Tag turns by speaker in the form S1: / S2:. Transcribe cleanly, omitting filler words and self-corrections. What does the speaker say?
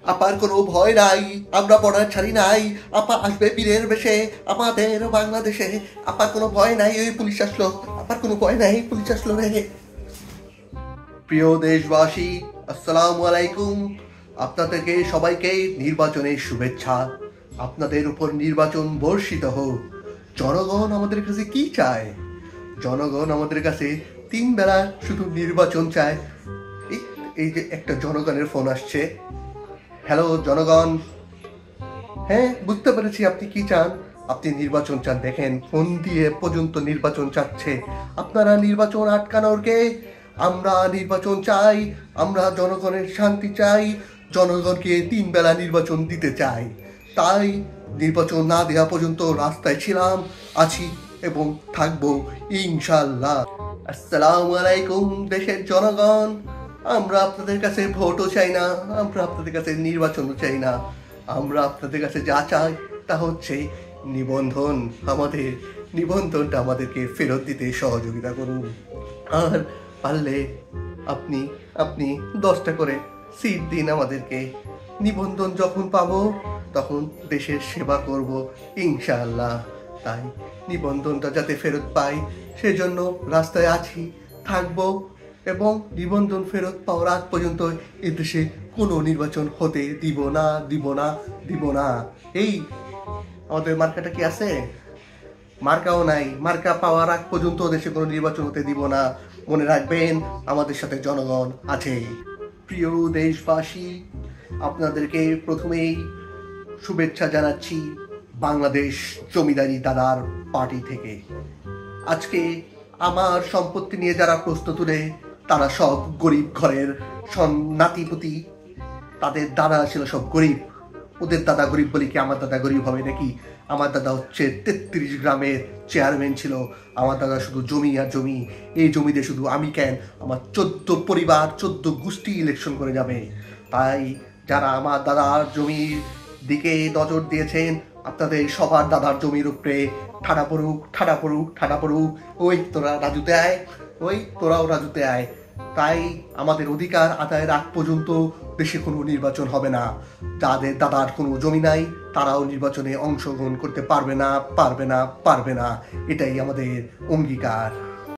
S1: আপার কোনো ভয় নাই, আমরা পড়ার ছাড়ি নাই। আপা আসবে বীরের বেশে আমাদের বাংলাদেশে। আপার কোনো ভয় নাই, ওই পুলিশ আসলো। আপার কোনো ভয় নাই, পুলিশ আসলো রে। প্রিয় দেশবাসী, আসসালামু আলাইকুম। আপনাদেরকে সবাইকে নির্বাচনের শুভেচ্ছা। আপনাদের উপর নির্বাচন বর্ষিত হোক। জনগণ আমাদের কাছে কি চায়? জনগণ আমাদের কাছে 3 বেলা শুধু নির্বাচন চায়। এই যে একটা জনগণের ফোন আসছে। হ্যালো জনগণ। হ্যাঁ, বুঝতে পেরেছি আপনি কি চান। আপনি নির্বাচন চান। দেখেন, ফোন দিয়ে পর্যন্ত নির্বাচন চাচ্ছে। আপনারা নির্বাচন আটকানোর কে? আমরা নির্বাচন চাই। আমরা জনগণের শান্তি চাই। জনগণকে 3 বেলা নির্বাচন দিতে চাই। তাই নির্বাচন না দেওয়া পর্যন্ত রাস্তায় ছিলাম, আছি এবং থাকবো ইনশাল্লাহ। আসসালামু আলাইকুম দেশের জনগণ। আমরা আপনাদের কাছে ভোটও চাই না, আমরা আপনাদের কাছে নির্বাচনও চাই না। আমরা আপনাদের কাছে যা চাই তা হচ্ছে নিবন্ধন। আমাদের নিবন্ধনটা আমাদেরকে ফেরত দিতে সহযোগিতা করুন। আর পারলে আপনি আপনি 10টা করে সিট দিন আমাদেরকে। নিবন্ধন যখন পাবো তখন দেশের সেবা করব ইনশাআল্লাহ। তাই নিবন্ধনটা যাতে ফেরত পাই সেজন্য রাস্তায় আছি, থাকবো এবং নিবন্ধন ফেরত পাওয়ার আগ পর্যন্ত এদেশে কোনো নির্বাচন হতে দিব না, দিব না, দিব না। এই আমাদের মার্কাটা কি আছে? মার্কাও নাই। মার্কা পাওয়ার আগ পর্যন্ত দেশে কোনো নির্বাচন হতে দিব না। মনে রাখবেন, আমাদের সাথে জনগণ আছে। প্রিয় দেশবাসী, আপনাদেরকে প্রথমেই শুভেচ্ছা জানাচ্ছি বাংলাদেশ জমিদারি দাদার পার্টি থেকে। আজকে আমার সম্পত্তি নিয়ে যারা প্রশ্ন তুলে তারা সব গরিব ঘরের নাতিপুতি। তাদের দাদা ছিল সব গরিব। ওদের দাদা গরিব বলে কি আমার দাদা গরিব হবে নাকি? আমার দাদা হচ্ছে 33 গ্রামের চেয়ারম্যান ছিল। আমার দাদা শুধু জমি আর জমি। এই জমিতে শুধু আমি কেন, আমার 14 পরিবার 14 গোষ্ঠী ইলেকশন করে যাবে। তাই যারা আমার দাদার জমির দিকে নজর দিয়েছেন, আপনাদের সবার দাদার জমির উপরে ঠাডা পড়ুক, ঠাডা পড়ুক, ঠাডা পড়ুক। ওই তোরা রাজুতে আয়, ওই তোরাও রাজুতে আয়। তাই আমাদের অধিকার আদায়ের আগ পর্যন্ত দেশে কোনো নির্বাচন হবে না। যাদের দাদার কোনো জমি নাই তারাও নির্বাচনে অংশগ্রহণ করতে পারবে না, পারবে না, পারবে না। এটাই আমাদের অঙ্গীকার।